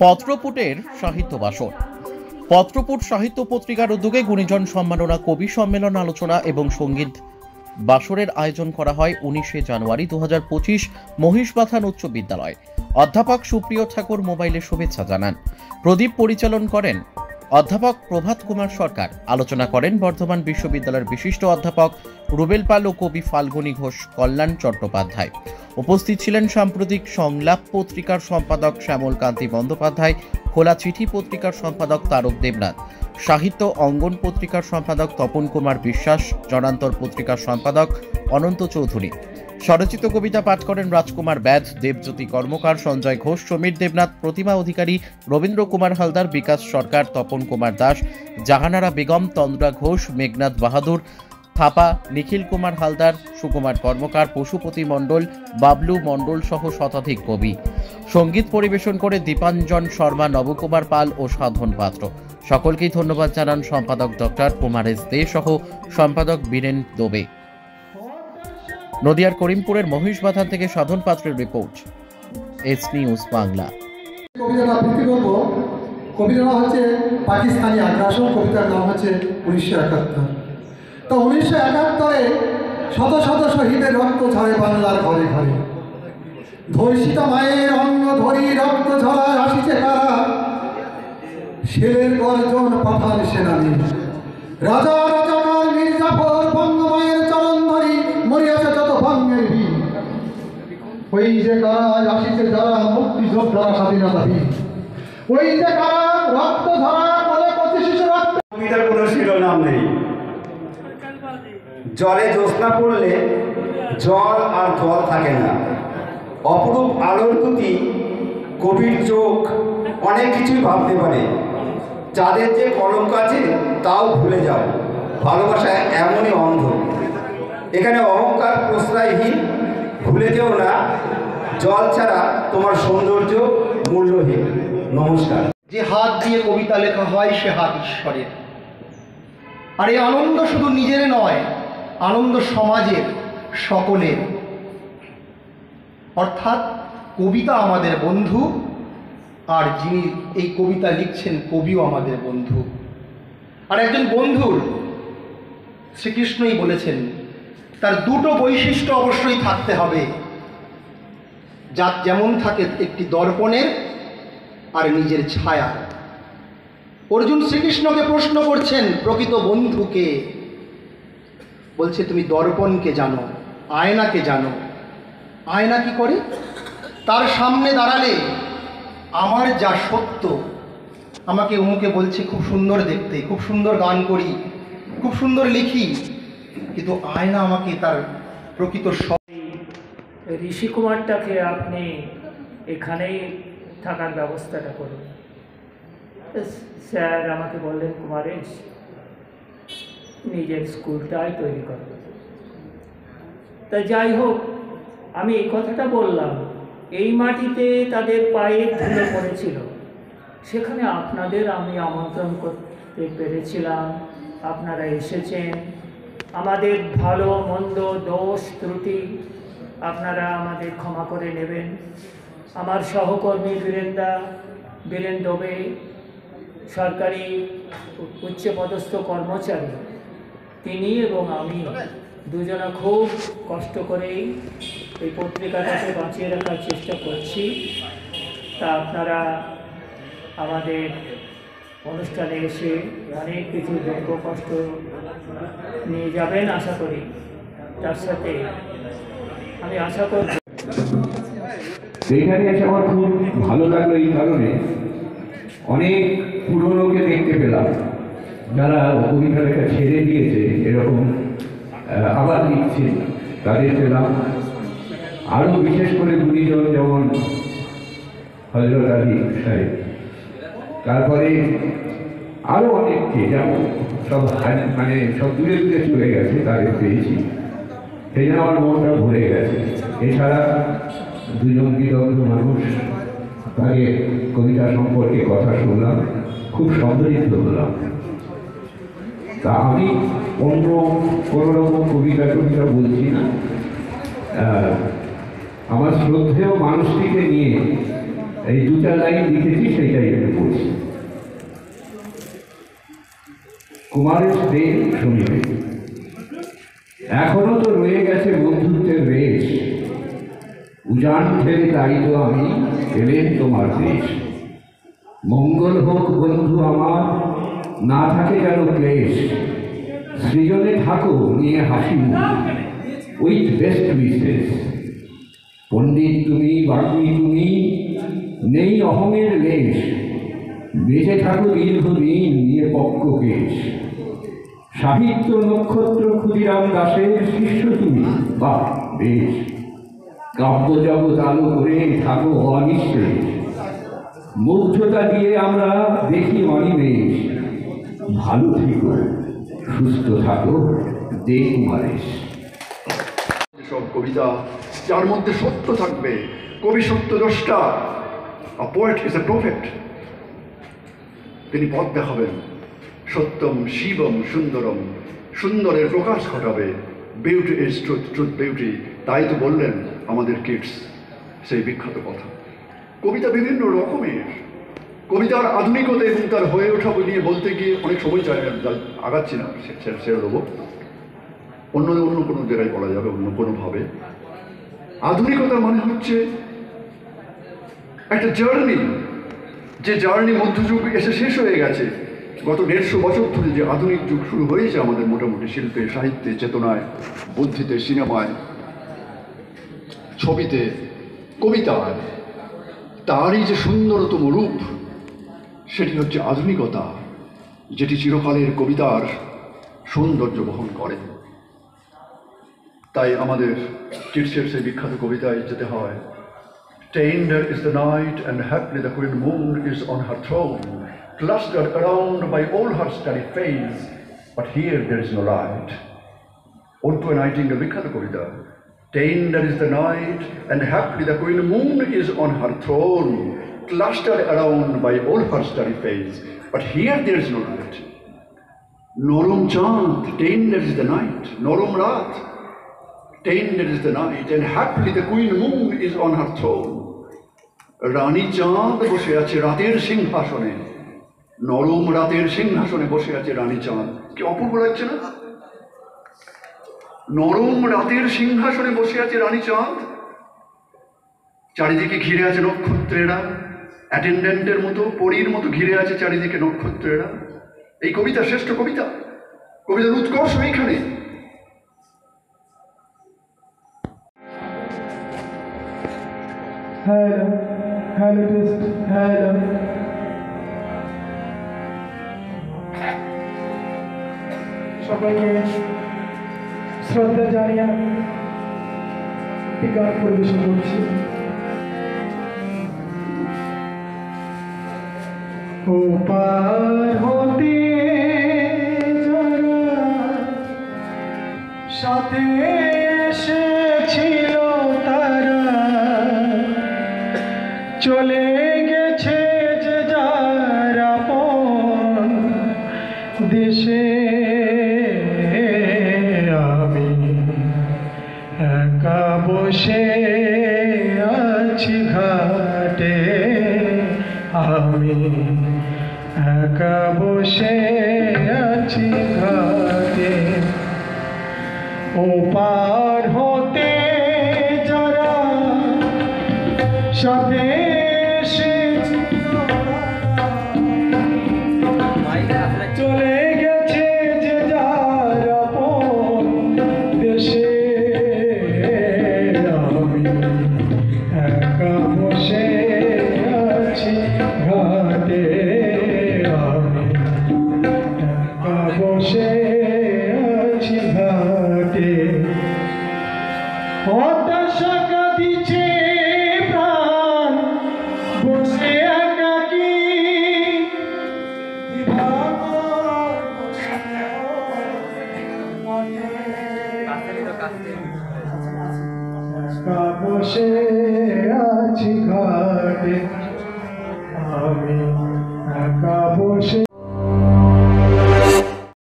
পত্রপুটের সাহিত্য বাসর। পত্রপুট সাহিত্য পত্রিকার উদ্যোগে গুণীজন সম্মাননা, কবি সম্মেলন, আলোচনা এবং সঙ্গীত বাসরের আয়োজন করা হয় 19শে জানুয়ারি 2025 মহিষবাথান উচ্চ বিদ্যালয়। অধ্যাপক সুপ্রিয় ঠাকুর মোবাইলে শুভেচ্ছা জানান। প্রদীপ পরিচালন করেন অধ্যাপক প্রভাত কুমার সরকার। আলোচনা করেন বর্ধমান বিশ্ববিদ্যালয়ের বিশিষ্ট অধ্যাপক রুবেল পাল ও কবি ফাল্গুনী ঘোষ, কল্যাণ চট্টোপাধ্যায়। উপস্থিত ছিলেন সাম্প্রতিক সংলাপ পত্রিকার সম্পাদক শ্যামল কান্তি বন্দ্যোপাধ্যায়, খোলা চিঠি পত্রিকার সম্পাদক তারক দেবনাথ, সাহিত্য অঙ্গন পত্রিকার সম্পাদক তপন কুমার বিশ্বাস, জনান্তর পত্রিকার সম্পাদক অনন্ত চৌধুরী। স্বরচিত কবিতা পাঠ করেন রাজকুমার ব্যাধ, দেবজ্যোতি কর্মকার, সঞ্জয় ঘোষ, সমীর দেবনাথ, প্রতিমা অধিকারী, রবীন্দ্র কুমার হালদার, বিকাশ সরকার, তপন কুমার দাস, জাহানারা বেগম, তন্দ্রা ঘোষ, মেঘনাথ বাহাদুর, থাপা, নিখিল কুমার হালদার, সুকুমার কর্মকার, পশুপতি মণ্ডল, বাবলু মণ্ডল সহ শতাধিক কবি। সঙ্গীত পরিবেশন করে দীপাঞ্জন শর্মা, নবকুমার পাল ও সাধন পাত্র। সকলকেই ধন্যবাদ জানান সম্পাদক ডক্টর কুমার এস দে সহ সম্পাদক বীরেন দোবে। নদিয়ার করিমপুরের মহিষবাথান থেকে সাধন পাত্রের রিপোর্ট, এস নিউজ বাংলা। কবিতাটা আবৃত্তি করব। কবিতাটা হচ্ছে পাকিস্তানি আগ্রাসন। কবিতার নাম হচ্ছে 1971। তো 1971-এ শত শত শহীদের রক্ত ঝরে বাংলার ঘরে ঘরে। ধর্ষিত মায়ের অন্ন ধরি রক্ত ঝরায় আসিছে কারা, শেরের গর্জন পাঠান সেনানি। রাজা রাজাকার মির্জাফর বঙ্গমায়ের চরণ ধরি মরিয়াছে যত ভঙ্গের বীর। ওই যে কারা আসিছে যারা মুক্তি যোদ্ধা স্বাধীনতা বীর। ওই যে কারা রক্ত ঝরা বলে 25 শিশু রক্ত। কবিতার কোনো শিরোনাম নেই। জলে জ্যোৎস্না পড়লে জল আর জল থাকে না। অপরূপ আলোর প্রতি কবির চোখ অনেক কিছুই ভাবতে পারে। যাদের যে কলঙ্ক আছে তাও ভুলে যাও। ভালোবাসায় এমনই অন্ধ। এখানে অহংকার প্রশ্রয়হীন। ভুলে যেও না, জল ছাড়া তোমার সৌন্দর্য মূল্যহীন। নমস্কার। যে হাত দিয়ে কবিতা লেখা হয় সে হাত ঈশ্বরের। আর এই আনন্দ শুধু নিজের নয়, আনন্দ সমাজের, সকলের। অর্থাৎ কবিতা আমাদের বন্ধু, আর যিনি এই কবিতা লিখছেন কবিও আমাদের বন্ধু। আর একজন বন্ধুর শ্রীকৃষ্ণই বলেছেন তার দুটো বৈশিষ্ট্য অবশ্যই থাকতে হবে, যা যেমন থাকে একটি দর্পণের আর নিজের ছায়া। অর্জুন শ্রীকৃষ্ণকে প্রশ্ন করছেন প্রকৃত বন্ধুকে। বলছে তুমি দর্পণকে জানো, আয়নাকে জানো। আয়না কি করে? তার সামনে দাঁড়ালে আমার যা সত্য, আমাকে অমুকে বলছে খুব সুন্দর দেখতে, খুব সুন্দর গান করি, খুব সুন্দর লিখি, কিন্তু আয়না আমাকে তার প্রকৃত ঋষি কুমারটাকে আপনি এখানেই থাকার ব্যবস্থাটা করুন। স্যার আমাকে বললেন কুমারেশ নিজের স্কুলটাই তৈরি করবে। তা যাই হোক, আমি এই কথাটা বললাম, এই মাটিতে তাদের পায়ের ধুলো পড়েছিল, সেখানে আপনাদের আমি আমন্ত্রণ করতে পেরেছিলাম। আপনারা এসেছেন। আমাদের ভালো মন্দ দোষ ত্রুটি আপনারা আমাদের ক্ষমা করে নেবেন। আমার সহকর্মী বীরেন দোবে, সরকারি উচ্চপদস্থ কর্মচারী, তিনি এবং আমি দুজনা খুব কষ্ট করেই এই পত্রিকাটাকে বাঁচিয়ে রাখার চেষ্টা করছি। তা আপনারা আমাদের অনুষ্ঠানে এসে অনেক কিছু দুঃখ কষ্ট নিয়ে যাবেন আশা করি। তার সাথে আমি আশা করব এইখানে এসে আমার খুব ভালো লাগলো এই কারণে, অনেক পুরনোকে দেখতে পেলাম যারা কবিতা লেখা ছেড়ে দিয়েছে, এরকম আবার লিখছে, তাদের পেলাম। আরও বিশেষ করে গুণীজন যেমন হযরত আলী সাহেব, তারপরে আরও অনেককে, যেমন সব মানে সব দূরে দূরে চলে গেছে, তাদের পেয়েছি, সেই জন্য আমার মনটা ভরে গেছে। এছাড়া দুজন বিদগ্ধ মানুষ, তাদের কবিতা সম্পর্কে কথা শুনলাম, খুব সমৃদ্ধ হলাম। তা আমি অন্য কোনো রকম কবিতা বলছি না। আমার শ্রদ্ধেয় মানুষটিকে নিয়ে এই দুটা লাইন লিখেছি, সেইটাই একটু পড়ছি। কুমারের দেব শুনিবে, এখনো তো রয়ে গেছে বন্ধুত্বের রেশ, উজান ঠেলে তাই তো আমি এলেন তোমার দেশ। মঙ্গল হোক বন্ধু আমার, না থাকে যেন ক্লেশ, সৃজনে থাকো নিয়ে হাসি মুখ, উইথ বেস্ট উইশেস। পণ্ডিত তুমি, বাগ্মী তুমি, নেই অহমের লেশ, বেঁচে থাকো দীর্ঘদিন নিয়ে পক্ষ কেশ। সাহিত্য নক্ষত্র ক্ষুদিরাম দাসের শিষ্য তুমি, বাহ বেশ, কাব্য জগৎ আলো করে থাকো অনিশ্চয়, মুগ্ধতা দিয়ে আমরা দেখি অনিমেষ। ভালো থেকো, সুস্থ থাকো, দে কুমারেশ। সব কবিতা যার মধ্যে সত্য থাকবে, কবি সত্যদ্রষ্টা। A poet is a prophet. তিনি পথ দেখাবেন, সত্যম শিবম সুন্দরম, সুন্দরের প্রকাশ ঘটাবে। Beauty is truth, truth beauty. তাই তো বললেন আমাদের কিডস সেই বিখ্যাত কথা। কবিতা বিভিন্ন রকমের, কবিতার আধুনিকতা এবং তার হয়ে ওঠা নিয়ে বলতে গিয়ে অনেক সময় চাই, আগাচ্ছি না, ছেড়ে দেবো, অন্য কোনো জায়গায় বলা যাবে, অন্য কোনোভাবে। আধুনিকতা মানে হচ্ছে একটা জার্নি, যে জার্নি মধ্যযুগ এসে শেষ হয়ে গেছে। গত 150 বছর ধরে যে আধুনিক যুগ শুরু হয়েছে আমাদের মোটামুটি শিল্পে, সাহিত্যে, চেতনায়, বুদ্ধিতে, সিনেমায়, ছবিতে, কবিতায়, তারই যে সুন্দরতম রূপ সেটি হচ্ছে আধুনিকতা, যেটি চিরকালের কবিতার সৌন্দর্য বহন করে। তাই আমাদের কিডসের সেই বিখ্যাত কবিতায় যেতে হয়, Tender is the night and happily the queen moon is on her throne, clustered around by all her starry face, but here there is no light. Onto a nightingale বিখ্যাত কবিতা, Tender is the night and happily the queen moon is on her throne, clustered around by all her starry face, but here there is no light. নরম চাঁদ, Tender is the night, নরম রাত, Tender is the night and happily the queen moon is on her throne. রানী চাঁদ বসে আছে রাতের সিংহাসনে, নরম রাতের সিংহাসনে বসে আছে রানী চাঁদ। কি অপূর্ব লাগছে না? নরম রাতের সিংহাসনে বসে আছে রানী চাঁদ, চারিদিকে ঘিরে আছে নক্ষত্রেরা, অ্যাটেন্ডেন্টের মতো, পরীর মতো ঘিরে আছে চারিদিকে নক্ষত্রেরা। এই কবিতা শ্রেষ্ঠ কবিতা, কবিতার উৎকর্ষ এইখানে। Hello hello test, hello. সবাইকে শ্রদ্ধা জানিয়ে একটি গান পরিবেশন করছি। ও পার হতে যারা সাথে এসেছিল তারা, চলে গেছে যে যার আপন দেশে, আমি একা বসে আছি ঘাটে, আমি একা বসে আছি ঘাটে। ও পার হতে যারা সাথে চলে গেছে যে যার আপন দেশে, আমি একা বসে আছি ঘাটে, আমি একা বসে আছি ঘাটে। হতাশা কাঁদিছে প্রাণ বসে একাকী, বসে আছি ঘাটে।